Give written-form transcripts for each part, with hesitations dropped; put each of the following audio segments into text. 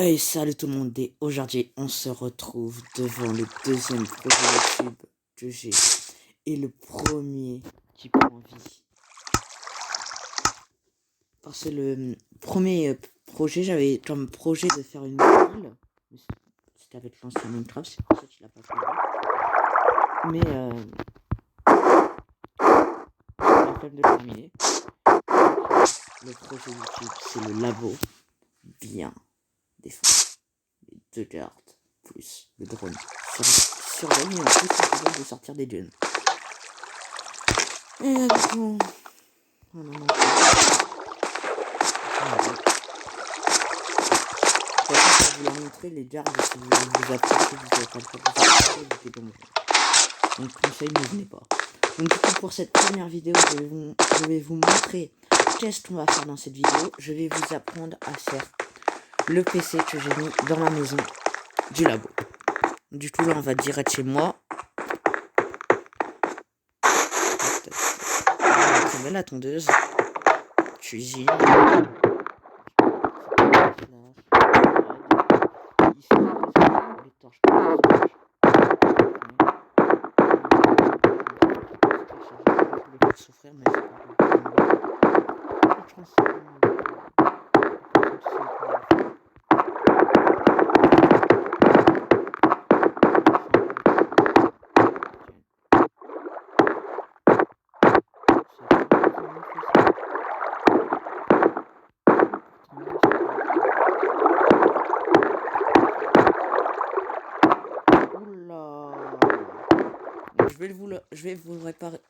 Hey, salut tout le monde, et aujourd'hui on se retrouve devant le deuxième projet YouTube que j'ai et le premier qui prend vie. Parce que le premier projet, j'avais comme projet de faire une ville, c'était avec l'ancien Minecraft, c'est pour ça qu'il a pas pris. Mais j'ai la flemme de le terminer. Le projet YouTube, c'est le labo bien défendu. Les 2 gardes plus le drone surveille en plus c'est capable de sortir des dunes. Et bon, oh non, non. Je vais vous la montrer les gardes si vous vous approchez, vous n'avez pas le droit de vous approcher, vous faites comme vous. Donc conseil, ne venez pas. Donc du coup pour cette première vidéo, je vais vous montrer qu'est-ce qu'on va faire dans cette vidéo. Je vais vous apprendre à faire le PC que j'ai mis dans la maison du labo. Du coup là on va direct chez moi. On va prendre la tondeuse. Cuisine. Les torches. Souffrir, mais c'est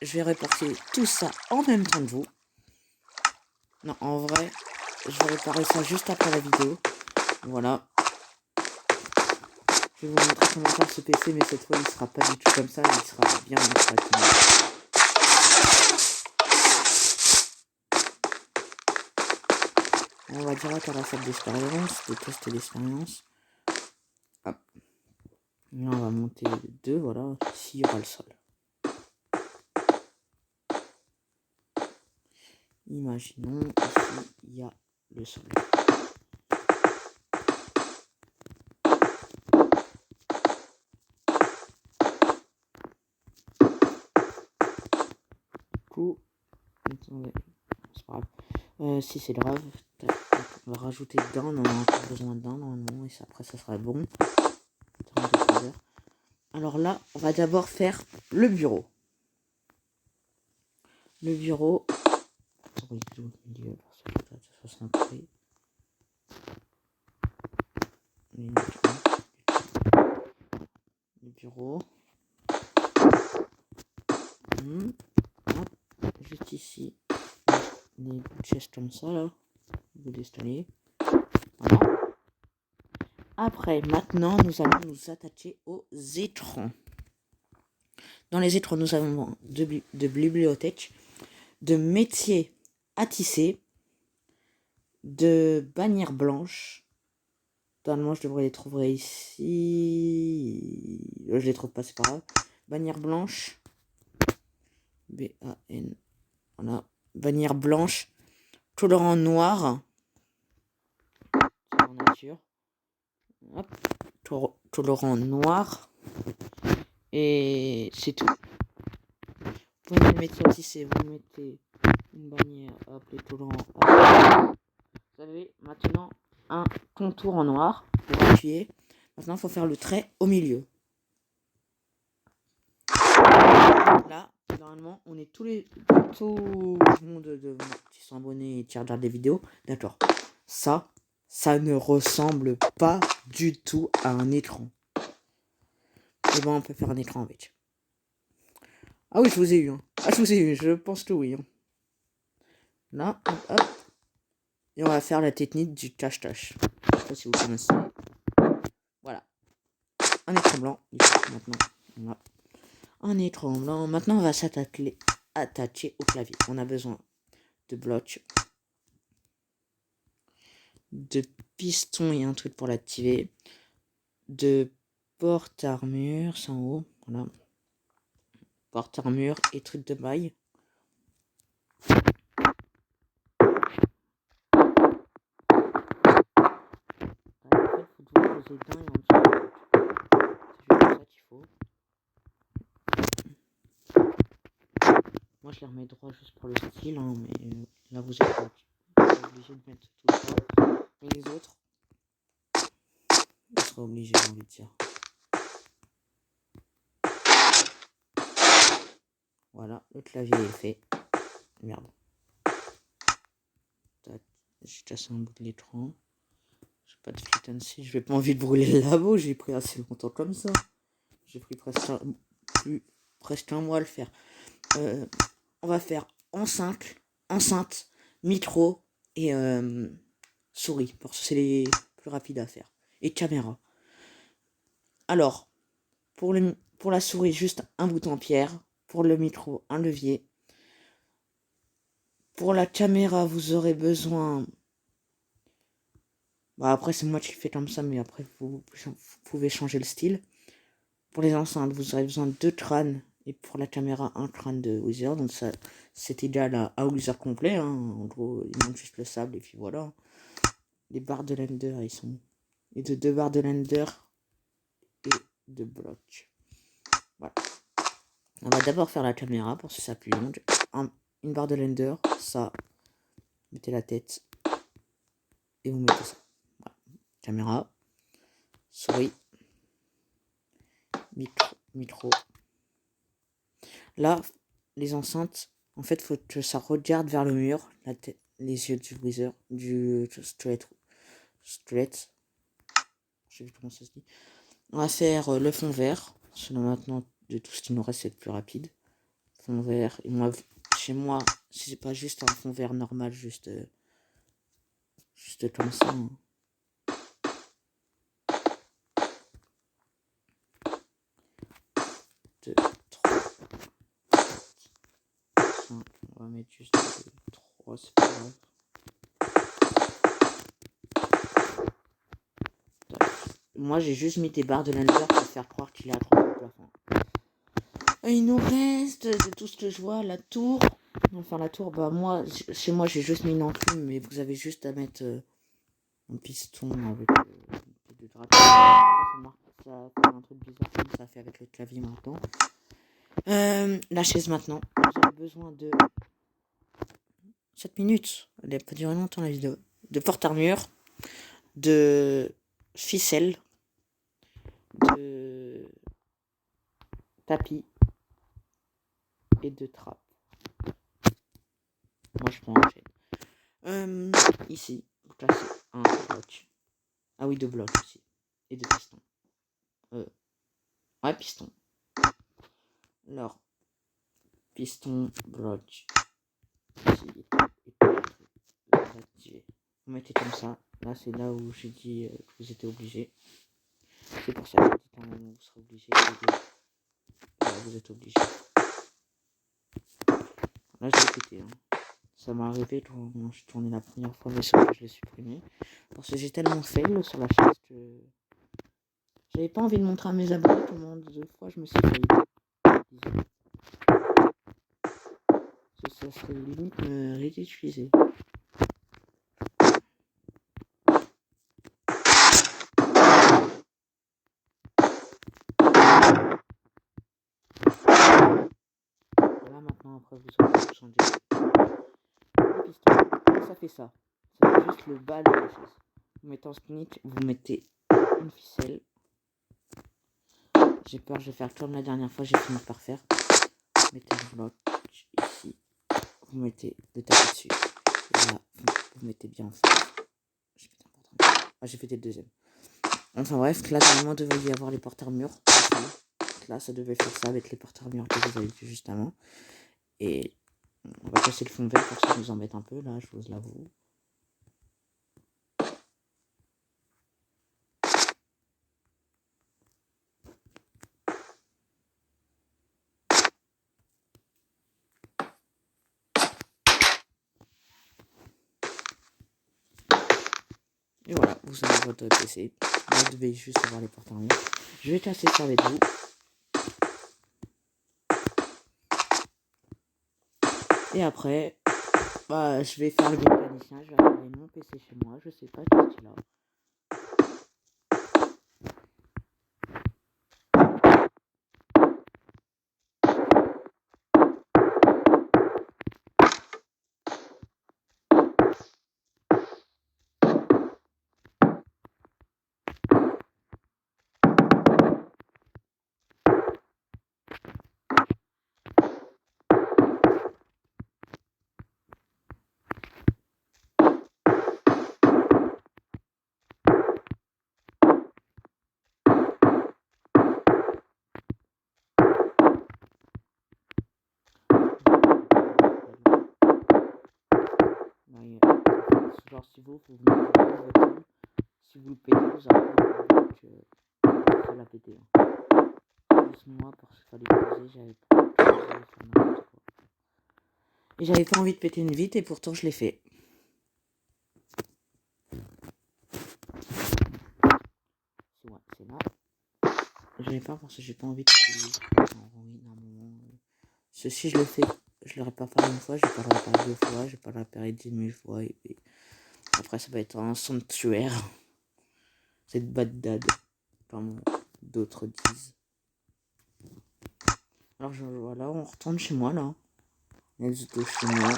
je vais répartir tout ça en même temps que vous. Non, en vrai, je vais réparer ça juste après la vidéo. Voilà. Je vais vous montrer comment faire ce PC, mais cette fois, il sera pas du tout comme ça. Il sera bien correctement. On va direct à la salle d'expérience, de test d'expérience. Hop. Là, on va monter 2, voilà. Ici, il y aura le sol. Imaginons, ici, il y a le sol. Attendez, c'est pas grave. Si c'est grave, on va rajouter dedans, on en a encore besoin dedans normalement, et après ça sera bon. Alors là, on va d'abord faire le bureau. Le bureau. Le bureau. Juste ici. Des chaises comme ça là. Vous l'installez. Voilà. Après, maintenant, nous allons nous attacher aux écrans. Dans les écrans, nous avons de bibliothèques, de métiers à tisser, de bannières blanches. Normalement, je devrais les trouver ici. Je les trouve pas, c'est pas grave. Bannière blanche. B-A-N. Voilà. Bannière blanche. Colorant noir. C'est en nature. Hop. Colorant noir. Et c'est tout. Vous pouvez le mettre ici, vous mettez une bannière, hop, les colorants, hop. Vous avez maintenant un contour en noir pour appuyer. Maintenant, il faut faire le trait au milieu. Là, normalement, on est tout le monde qui sont abonnés et qui regardent des vidéos. D'accord. Ça ne ressemble pas du tout à un écran. Et bon, on peut faire un écran avec. Ah oui, je vous ai eu. Hein. Ah, je vous ai eu, je pense que oui. Hein. Là, hop. Et on va faire la technique du cache-cache. Je sais pas si vous connaissez. Voilà. Un écran blanc. Maintenant, voilà. Un écran blanc. Maintenant, on va s'attacher au clavier. On a besoin de blocs, de pistons et un truc pour l'activer, de porte-armure, c'est en haut. Voilà. Porte-armure et truc de maille. poser d'un et en dessous de l'autre. C'est juste ça qu'il faut. Moi je les remets droit juste pour le style, hein, mais là vous êtes pas obligé de mettre tout droit. Mais les autres, ils seront obligés, j'ai envie de dire. Voilà, le clavier est fait. Merde. J'ai cassé un bout de l'écran. J'ai pas de fit and see. Je vais pas envie de brûler le labo. J'ai pris assez longtemps comme ça. J'ai pris presque un mois à le faire. On va faire enceinte, micro et souris. Parce que c'est les plus rapides à faire. Et caméra. Alors, pour la souris, juste un bouton en pierre. Pour le micro, un levier. Pour la caméra, vous aurez besoin... Bah après, c'est moi qui fais comme ça, mais après, vous pouvez changer le style. Pour les enceintes, vous aurez besoin de 2 crânes. Et pour la caméra, un crâne de Wither. Donc ça, c'est égal à Wither complet. Hein. En gros, il manque juste le sable et puis voilà. Les barres de Lender, ils sont... Et de 2 barres de Lender et de blocs. Voilà. On va d'abord faire la caméra pour que ça plus longue. Une barre de Lender, ça. Mettez la tête. Et vous mettez ça. Voilà. Caméra. Souris. Micro. Là, les enceintes, en fait, faut que ça regarde vers le mur, les yeux du Wither, du straight. Je sais plus comment ça se dit. On va faire le fond vert. Selon maintenant, de tout ce qui nous reste, c'est le plus rapide. Fond vert. Et moi, chez moi, si c'est pas juste un fond vert normal, juste comme ça. Hein. Deux, 3, 5. On va mettre juste 3, c'est pas grave. Moi, j'ai juste mis des barres de Lender pour faire croire qu'il est à 3 au plafond. Et il nous reste, de tout ce que je vois, la tour. On va faire la tour. Bah, moi, chez moi, j'ai juste mis une enclume, mais vous avez juste à mettre un piston avec de drapeau. Ça fait un truc bizarre comme ça fait avec le clavier maintenant. La chaise maintenant. Vous avez besoin de 7 minutes. Elle n'a pas duré longtemps la vidéo. De porte-armure, de ficelle, de tapis et de trappe. Moi je prends un chaîne. Ici, vous placez un bloc. Ah oui, 2 blocs aussi. Et 2 pistons. Ouais, piston. Alors, piston, bloc. Ici, vous mettez comme ça. Là, c'est là où j'ai dit que vous étiez obligé. C'est pour ça que vous serez obligé. Là, vous êtes obligé. Là, je l'ai pété. Hein. Ça m'est arrivé quand je tournais la première fois, mais ça, je l'ai supprimé. Parce que j'ai tellement fail sur la chaise que j'avais pas envie de montrer à mes abonnés comment 2 fois je me suis failli. Ça serait limite me réutiliser. Là maintenant après vous aurez changer le piston. Ça fait ça. Ça fait juste le bas de la chaise. Vous mettez en snick, vous mettez une ficelle. J'ai peur, je vais faire comme la dernière fois, j'ai fini par faire. Mettez un bloc ici. Vous mettez le tapis dessus. Et là, vous mettez bien en face. J'ai fait le deuxième. Enfin bref, là normalement devait y avoir les porte-armures. Là ça devait faire ça avec les porte-armures que vous avez vu juste avant. Et on va casser le fond vert pour que ça nous embête un peu, là je vous l'avoue. Et voilà, vous avez votre PC. Vous devez juste avoir les porte-armures. Je vais casser ça avec vous. Et après, bah, je vais faire le mécanicien. Je vais regarder mon PC chez moi. Je sais pas qu'est-ce qu'il a. l'eau, vous mettez l'eau votre sol. Si vous le pétez, vous aurez que ça l'a pété. Moi, parce qu'il fallait poser, j'avais pas posé, et j'avais pas envie de péter une vitre et pourtant je l'ai fait. C'est là. J'avais pas parce que j'ai pas envie de péter une vitre. Ceci, je le fais. Je l'aurais pas fait une fois, je vais pas le réparer deux fois, je vais pas le réparer 10 000 fois. Et puis après, ça va être un sanctuaire. C'est Bagdad, comme d'autres disent. Alors voilà, on retourne chez moi là. Let's go chez moi.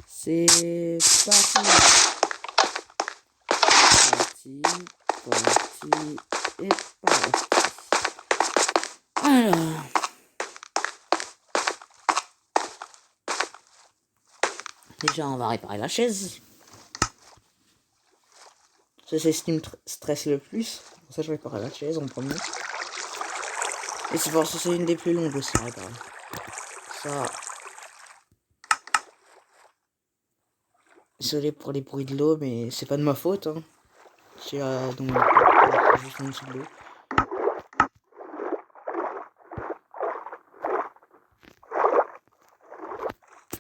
C'est parti. Parti et parti. Alors. Déjà, on va réparer la chaise. C'est ce qui me stresse le plus. Pour ça, je répare la chaise en premier. Et c'est parce que c'est une des plus longues aussi à réparer. Ça. Désolé pour les bruits de l'eau, mais c'est pas de ma faute. Hein. C'est dans mon corps, juste en dessous de l'eau.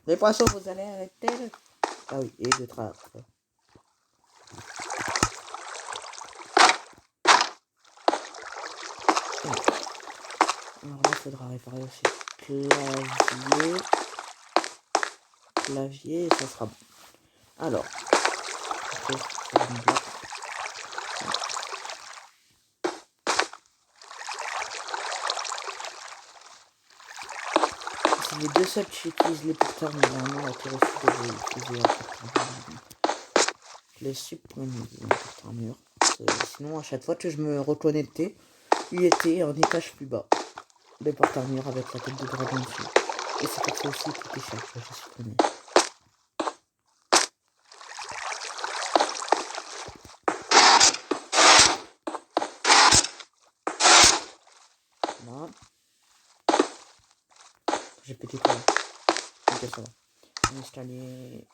Les poissons, vous allez arrêter. Ah oui, et de trappe. Alors là, il faudra réparer aussi clavier, et ça sera bon. Alors, c'est les deux seuls que j'utilise les porteurs, mais vraiment la clé aussi que j'ai utilisé à porteur. Je les supprime les porteurs mur. Sinon, à chaque fois que je me reconnectais, il était un étage plus bas. Les porteurs mur avec la tête de dragon dessus. Et c'est pour ça aussi que c'était cher que j'ai supprimé. Là. J'ai pété quoi. Ok, ça va. On va installer.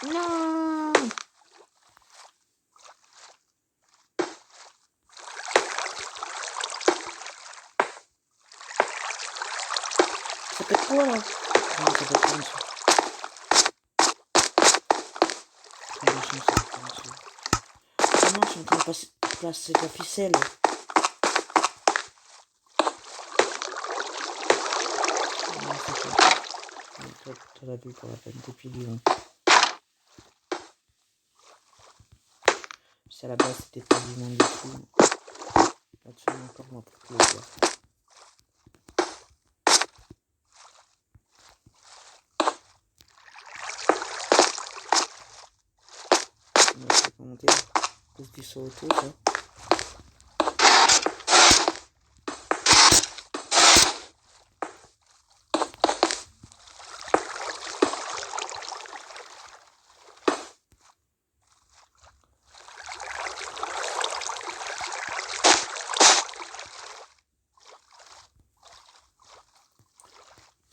Non. Ça pète quoi là? Non, ça pète pas en dessous. Ah non, je suis en train de placer la ficelle. Non, ça fait. T'as la vue pour la peine depuis Lyon. Si à la base c'était pas du monde du tout. Là-dessus, encore moi pour tout le dire. On va commenter. Plus du saut auto, ça.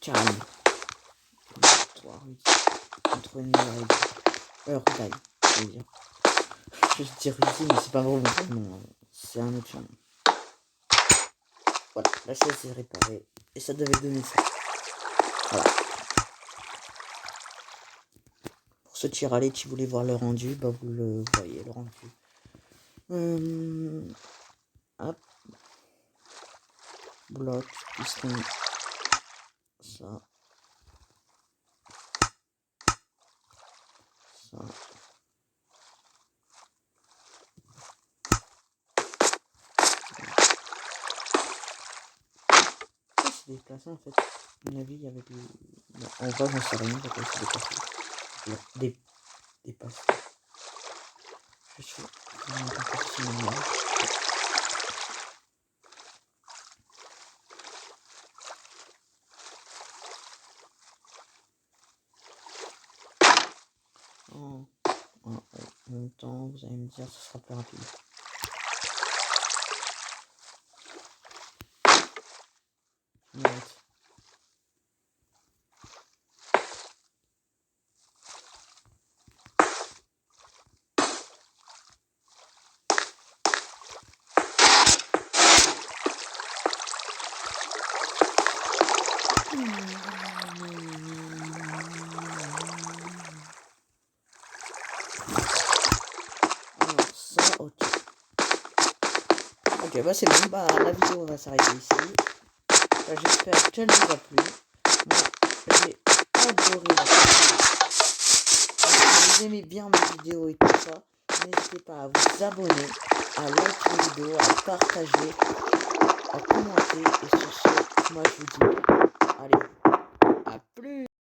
Calme. Toi, contre une Rudaille, je veux dire. Je dis Russie, mais c'est pas vraiment non, c'est un autre nom. Voilà, la chaise est réparée. Et ça devait donner ça. Voilà. Pour ceux qui râlaient, qui voulaient voir le rendu, bah vous le voyez, le rendu. Hop. Bloc, piston. Ça. Ça. C'est déplacé en fait. À mon avis, il y avait des. Non, en vrai, j'en sais rien, parce que c'est déplacé. Dépassé. Je suis. En même temps, vous allez me dire, ce sera plus rapide. Mérite. Alors ça, ok. Ok, bah c'est bon, bah la vidéo va s'arrêter ici. J'espère qu'elle vous a plu. Moi, j'ai adoré la vidéo. Si vous aimez bien mes vidéos et tout ça, n'hésitez pas à vous abonner, à liker les vidéos, à partager, à commenter. Et sur ce, moi je vous dis, allez, à plus!